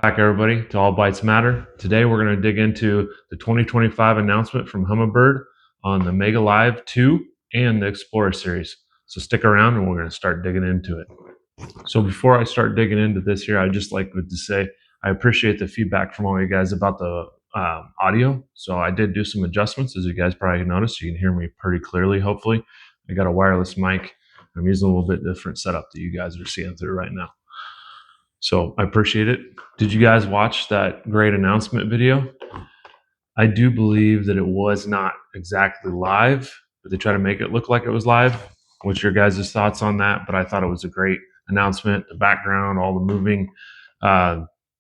Back everybody to All Bites Matter. Today we're going to dig into the 2025 announcement from Humminbird on the Mega Live 2 and the Explorer series. So stick around and we're going to start digging into it. So before I start digging into this here, I'd just like to say I appreciate the feedback from all you guys about the audio. So I did do some adjustments, as you guys probably noticed. You can hear me pretty clearly, hopefully. I got a wireless mic. I'm using a little bit different setup that you guys are seeing through right now. So I appreciate it. Did you guys watch that great announcement video? I do believe that it was not exactly live, but they try to make it look like it was live. What's your guys' thoughts on that? But I thought it was a great announcement. The background, all the moving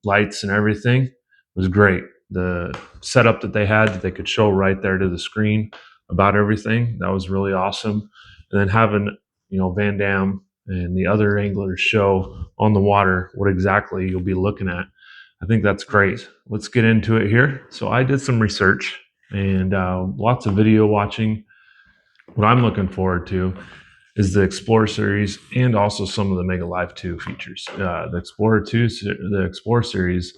lights and everything was great. The setup that they had that they could show right there to the screen about everything, that was really awesome. And then having, Van Damme and the other anglers show on the water what exactly you'll be looking at. I think that's great. Let's get into it here. So I did some research and lots of video watching. What I'm looking forward to is the Explorer series and also some of the Mega Live 2 features. The Explorer series,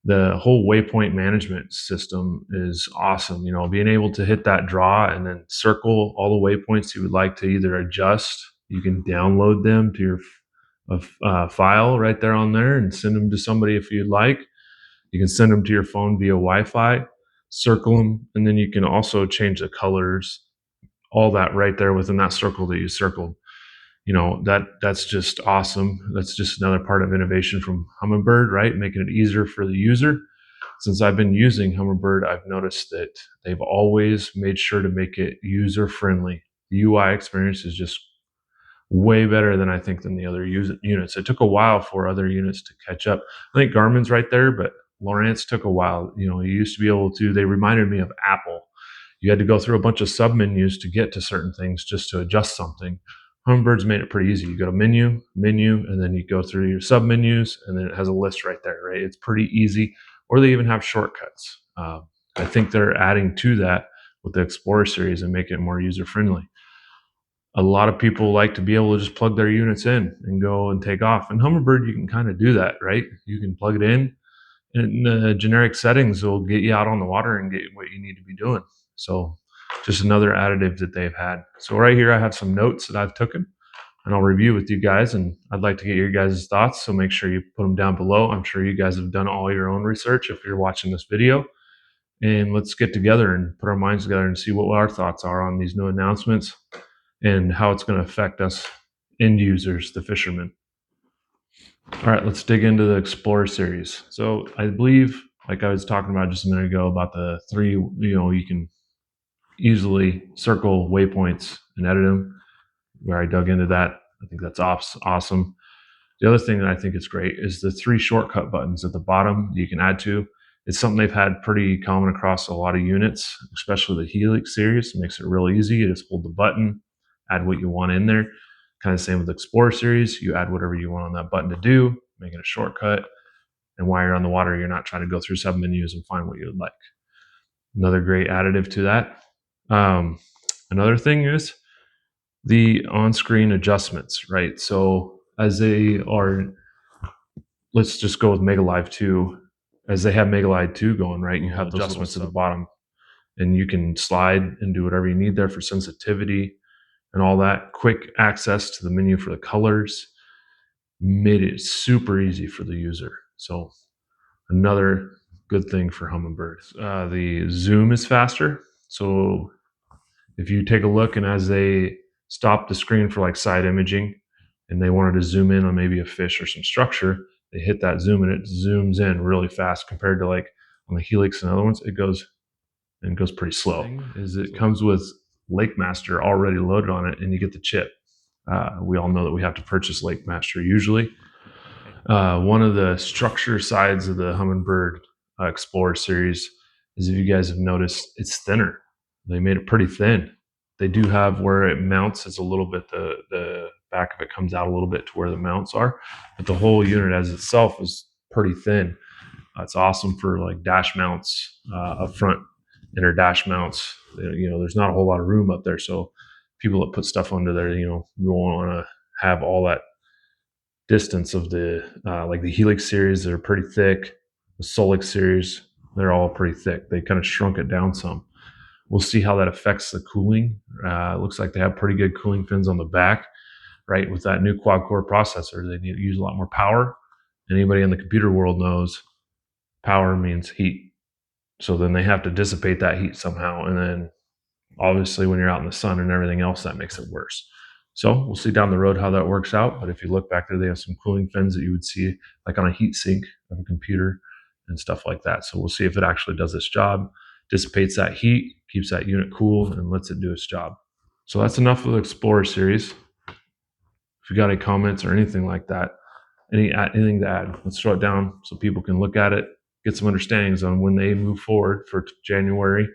the whole waypoint management system is awesome. Being able to hit that draw and then circle all the waypoints you would like to either adjust. You can download them to your file right there on there and send them to somebody if you'd like. You can send them to your phone via Wi-Fi, circle them, and then you can also change the colors, all that right there within that circle that you circled. That's just awesome. That's just another part of innovation from Humminbird, right? Making it easier for the user. Since I've been using Humminbird, I've noticed that they've always made sure to make it user friendly. The UI experience is just way better than I think than the other units. It took a while for other units to catch up. I think Garmin's right there, but Lowrance took a while. You used to be able to, they reminded me of Apple. You had to go through a bunch of sub-menus to get to certain things just to adjust something. Hummingbird's made it pretty easy. You go to menu, and then you go through your sub-menus, and then it has a list right there, right? It's pretty easy. Or they even have shortcuts. I think they're adding to that with the Explorer series and make it more user-friendly. A lot of people like to be able to just plug their units in and go and take off. And Humminbird, you can kind of do that, right? You can plug it in, and the generic settings will get you out on the water and get what you need to be doing. So just another additive that they've had. So right here, I have some notes that I've taken and I'll review with you guys, and I'd like to get your guys' thoughts. So make sure you put them down below. I'm sure you guys have done all your own research if you're watching this video. And let's get together and put our minds together and see what our thoughts are on these new announcements and how it's going to affect us end users, the fishermen. All right, let's dig into the Explorer series. So I believe, like I was talking about just a minute ago, about the three, you can easily circle waypoints and edit them, where I dug into that. I think that's awesome. The other thing that I think is great is the 3 shortcut buttons at the bottom that you can add to. It's something they've had pretty common across a lot of units, especially the Helix series. It makes it real easy. You just hold the button, add what you want in there. Kind of same with the Explorer series. You add whatever you want on that button to do, make it a shortcut. And while you're on the water, you're not trying to go through sub-menus and find what you would like. Another great additive to that. Another thing is the on-screen adjustments, right? So as they are, let's just go with Mega Live 2. As they have Mega Live 2 going, right? You have adjustments at the bottom, and you can slide and do whatever you need there for sensitivity and all that. Quick access to the menu for the colors made it super easy for the user. So another good thing for Humminbird. The zoom is faster. So if you take a look, and as they stop the screen for like side imaging and they wanted to zoom in on maybe a fish or some structure, they hit that zoom and it zooms in really fast compared to like on the Helix and other ones, it goes pretty slow. Is it comes with Lake Master already loaded on it, and you get the chip. We all know that we have to purchase Lake Master usually. One of the structure sides of the Humminbird Explorer series is, if you guys have noticed, it's thinner. They made it pretty thin. They do have where it mounts is a little bit, the back of it comes out a little bit to where the mounts are, but the whole unit as itself is pretty thin. It's awesome for like dash mounts up front, inner dash mounts. There's not a whole lot of room up there, so people that put stuff under there, we won't want to have all that distance of the like the Helix series. They're pretty thick. The Solix series, they're all pretty thick. They kind of shrunk it down some. We'll see how that affects the cooling. It looks like they have pretty good cooling fins on the back, right? With that new quad core processor, they need to use a lot more power. Anybody in the computer world knows power means heat. So then they have to dissipate that heat somehow. And then obviously when you're out in the sun and everything else, that makes it worse. So we'll see down the road how that works out. But if you look back there, they have some cooling fins that you would see like on a heat sink of a computer and stuff like that. So we'll see if it actually does its job, dissipates that heat, keeps that unit cool, and lets it do its job. So that's enough of the Explorer series. If you got any comments or anything like that, anything to add, let's throw it down so people can look at it, get some understandings on when they move forward for January.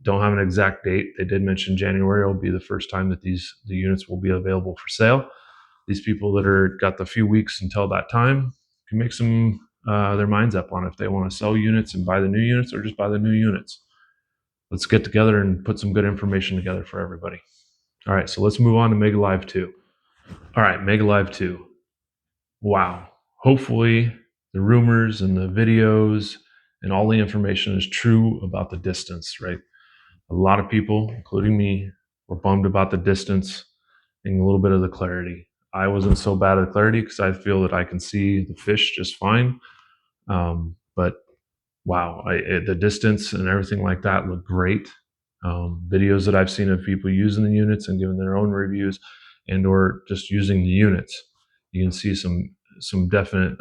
Don't have an exact date. They did mention January will be the first time that the units will be available for sale. These people that are got the few weeks until that time can make some their minds up on if they want to sell units and buy the new units or just buy the new units. Let's get together and put some good information together for everybody. All right, so let's move on to Mega Live 2. All right, Mega Live 2. Wow. Hopefully the rumors and the videos and all the information is true about the distance, right? A lot of people, including me, were bummed about the distance and a little bit of the clarity. I wasn't so bad at the clarity because I feel that I can see the fish just fine. But wow, the distance and everything like that look great. Videos that I've seen of people using the units and giving their own reviews and or just using the units, you can see some definite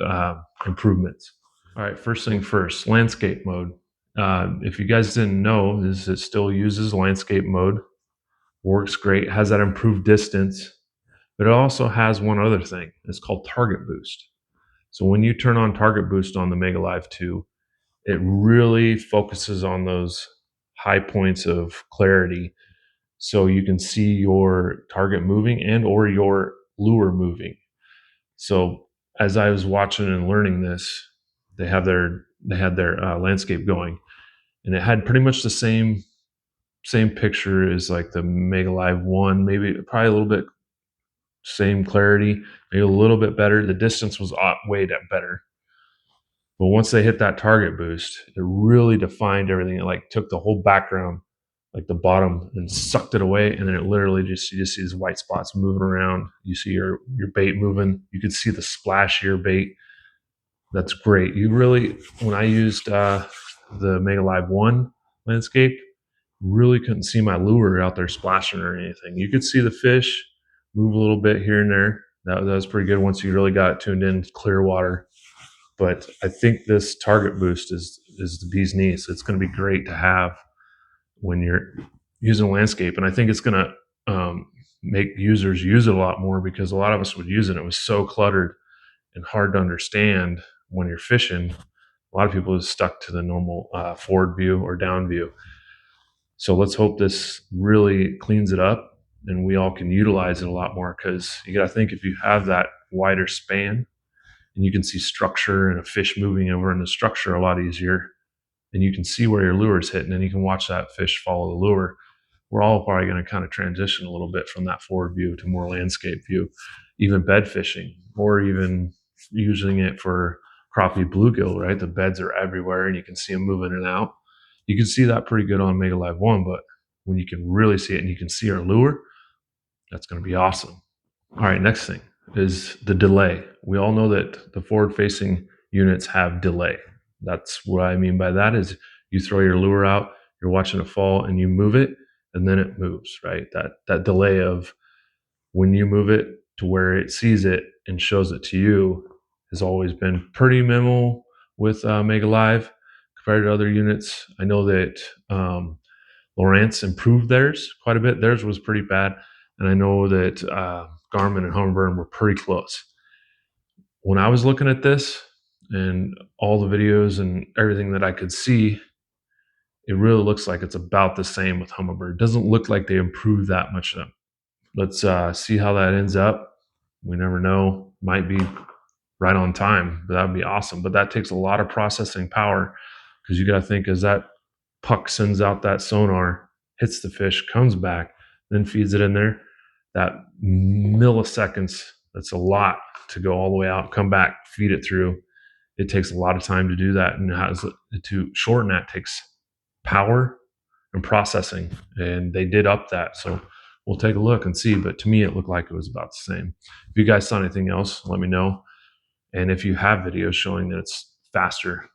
improvements. All right, first thing first, landscape mode. If you guys didn't know, is it still uses landscape mode, works great, has that improved distance, but it also has one other thing. It's called target boost. So when you turn on target boost on the Mega Live 2, it really focuses on those high points of clarity so you can see your target moving and or your lure moving. So as I was watching and learning this, they had their landscape going, and it had pretty much the same picture as like the Mega Live 1, maybe probably a little bit same clarity, maybe a little bit better. The distance was way better. But once they hit that target boost, it really defined everything. It like took the whole background, like the bottom, and sucked it away. And then it literally you just see these white spots moving around. You see your bait moving. You can see the splash of your bait. That's great. You really, when I used the Mega Live 1 landscape, really couldn't see my lure out there splashing or anything. You could see the fish move a little bit here and there. That was pretty good once you really got it tuned in, clear water. But I think this target boost is the bee's knees. It's going to be great to have when you're using a landscape, and I think it's going to make users use it a lot more because a lot of us would use it. It was so cluttered and hard to understand when you're fishing. A lot of people are stuck to the normal forward view or down view. So let's hope this really cleans it up and we all can utilize it a lot more, because you got to think if you have that wider span and you can see structure and a fish moving over in the structure a lot easier, and you can see where your lure is hitting and you can watch that fish follow the lure. We're all probably going to kind of transition a little bit from that forward view to more landscape view, even bed fishing, or even using it for crappie bluegill, right? The beds are everywhere and you can see them moving in and out. You can see that pretty good on Mega Live 1, but when you can really see it and you can see our lure, that's going to be awesome. All right, next thing is the delay. We all know that the forward-facing units have delay. That's what I mean by that is you throw your lure out, you're watching it fall, and you move it, and then it moves, right? That delay of when you move it to where it sees it and shows it to you has always been pretty minimal with Mega Live compared to other units. I know that Lowrance improved theirs quite a bit. Theirs was pretty bad, and I know that Garmin and Humminbird were pretty close. When I was looking at this and all the videos and everything that I could see, it really looks like it's about the same with Humminbird. It doesn't look like they improved that much of them. Let's see how that ends up. We never know. Might be right on time, but that would be awesome. But that takes a lot of processing power, because you got to think as that puck sends out that sonar, hits the fish, comes back, then feeds it in there. That milliseconds, that's a lot to go all the way out, come back, feed it through. It takes a lot of time to do that, and to shorten that takes power and processing, and they did up that. So we'll take a look and see. But to me, it looked like it was about the same. If you guys saw anything else, let me know. And if you have videos showing that it's faster,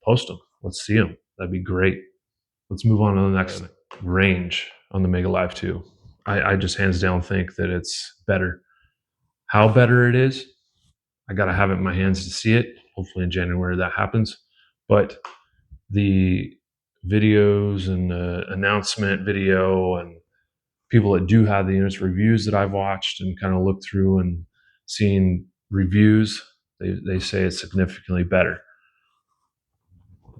post them. Let's see them. That'd be great. Let's move on to the next range on the Mega Live 2. I just hands down think that it's better. How better it is, I got to have it in my hands to see it. Hopefully in January that happens. But the videos and the announcement video and people that do have the units reviews that I've watched and kind of looked through and seen reviews, they say it's significantly better.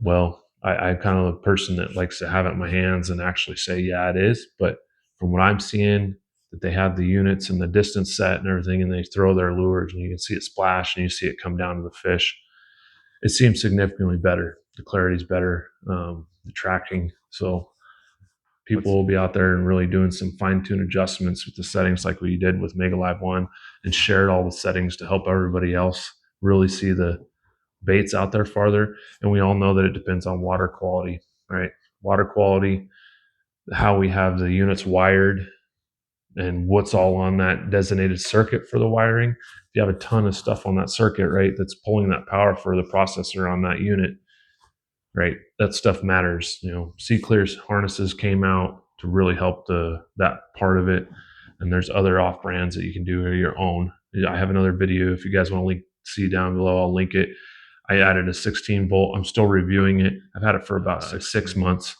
Well, I'm kind of a person that likes to have it in my hands and actually say, yeah, it is. But from what I'm seeing, that they have the units and the distance set and everything, and they throw their lures and you can see it splash and you see it come down to the fish. It seems significantly better. The clarity's better, the tracking. So people will be out there and really doing some fine-tune adjustments with the settings like we did with Mega Live 1 and shared all the settings to help everybody else really see the baits out there farther. And we all know that it depends on water quality, right? Water quality, how we have the units wired, and what's all on that designated circuit for the wiring. If you have a ton of stuff on that circuit, right, that's pulling that power for the processor on that unit, right, that stuff matters. C-Clear's harnesses came out to really help that part of it. And there's other off brands that you can do your own. I have another video if you guys want to see down below. I'll link it. I added a 16 volt. I'm still reviewing it. I've had it for about 6 months,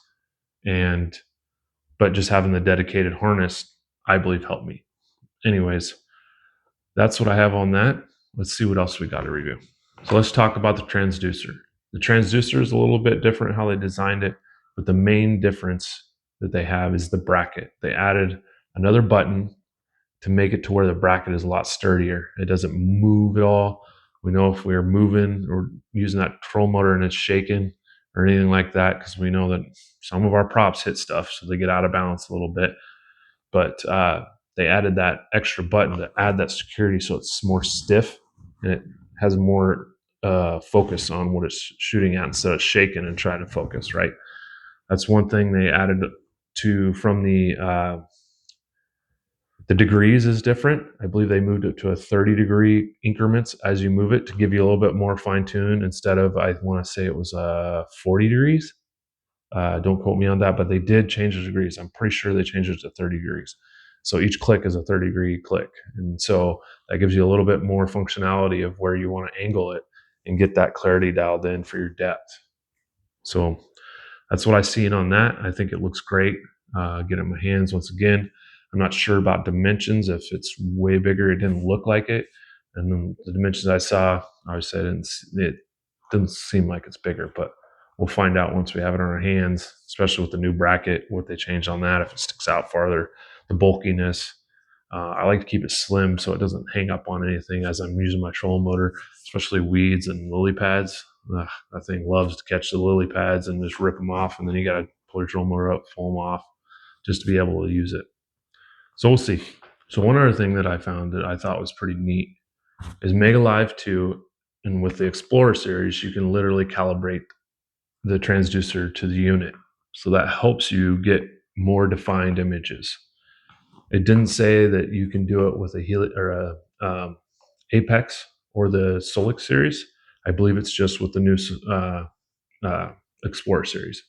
but just having the dedicated harness, I believe, helped me. Anyways, that's what I have on that. Let's see what else we got to review. So let's talk about the transducer. The transducer is a little bit different how they designed it, but the main difference that they have is the bracket. They added another button to make it to where the bracket is a lot sturdier. It doesn't move at all. We know if we're moving or using that troll motor and it's shaking or anything like that, because we know that some of our props hit stuff, so they get out of balance a little bit. But they added that extra button to add that security so it's more stiff and it has more focus on what it's shooting at instead of shaking and trying to focus, right? That's one thing they added from the degrees is different. I believe they moved it to a 30-degree increments as you move it to give you a little bit more fine tune instead of, I want to say it was 40 degrees. Don't quote me on that, but they did change the degrees. I'm pretty sure they changed it to 30 degrees. So each click is a 30-degree click. And so that gives you a little bit more functionality of where you want to angle it and get that clarity dialed in for your depth. So that's what I seen on that. I think it looks great. Get it in my hands once again. I'm not sure about dimensions. If it's way bigger, it didn't look like it. And then the dimensions I saw, obviously it doesn't seem like it's bigger, but we'll find out once we have it on our hands, especially with the new bracket, what they changed on that, if it sticks out farther, the bulkiness. I like to keep it slim so it doesn't hang up on anything as I'm using my trolling motor, especially weeds and lily pads. That thing loves to catch the lily pads and just rip them off, and then you got to pull your trolling motor up, pull them off, just to be able to use it. So we'll see. So one other thing that I found that I thought was pretty neat is Mega Live 2, and with the Explorer series, you can literally calibrate the transducer to the unit. So that helps you get more defined images. It didn't say that you can do it with a Apex or the Solix series. I believe it's just with the new Explorer series.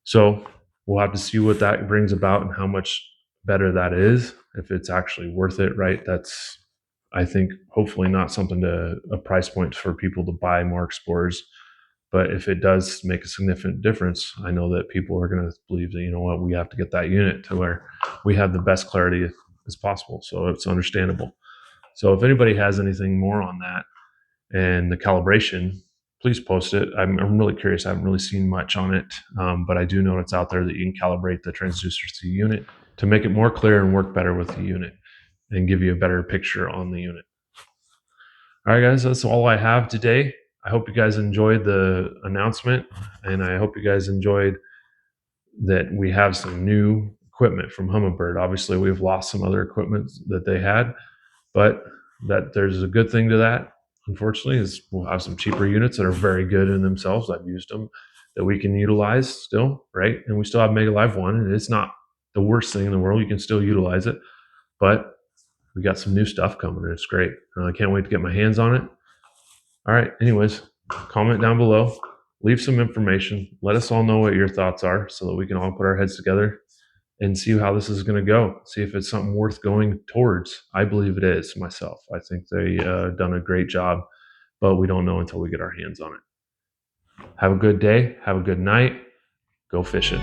So we'll have to see what that brings about and how much better that is, if it's actually worth it, right? That's, I think, hopefully not something a price point for people to buy more Explorers. But if it does make a significant difference, I know that people are going to believe that, you know what, we have to get that unit to where we have the best clarity as possible. So it's understandable. So if anybody has anything more on that and the calibration, please post it. I'm really curious. I haven't really seen much on it, but I do know it's out there that you can calibrate the transducers to the unit to make it more clear and work better with the unit and give you a better picture on the unit. All right, guys, that's all I have today. I hope you guys enjoyed the announcement, and I hope you guys enjoyed that we have some new equipment from Humminbird. Obviously, we've lost some other equipment that they had, but that there's a good thing to that. Unfortunately, is we'll have some cheaper units that are very good in themselves. I've used them that we can utilize still, right? And we still have Mega Live 1, and it's not the worst thing in the world. You can still utilize it, but we got some new stuff coming, and it's great. I can't wait to get my hands on it. All right. Anyways, comment down below, leave some information. Let us all know what your thoughts are so that we can all put our heads together and see how this is going to go. See if it's something worth going towards. I believe it is myself. I think they done a great job, but we don't know until we get our hands on it. Have a good day. Have a good night. Go fishing.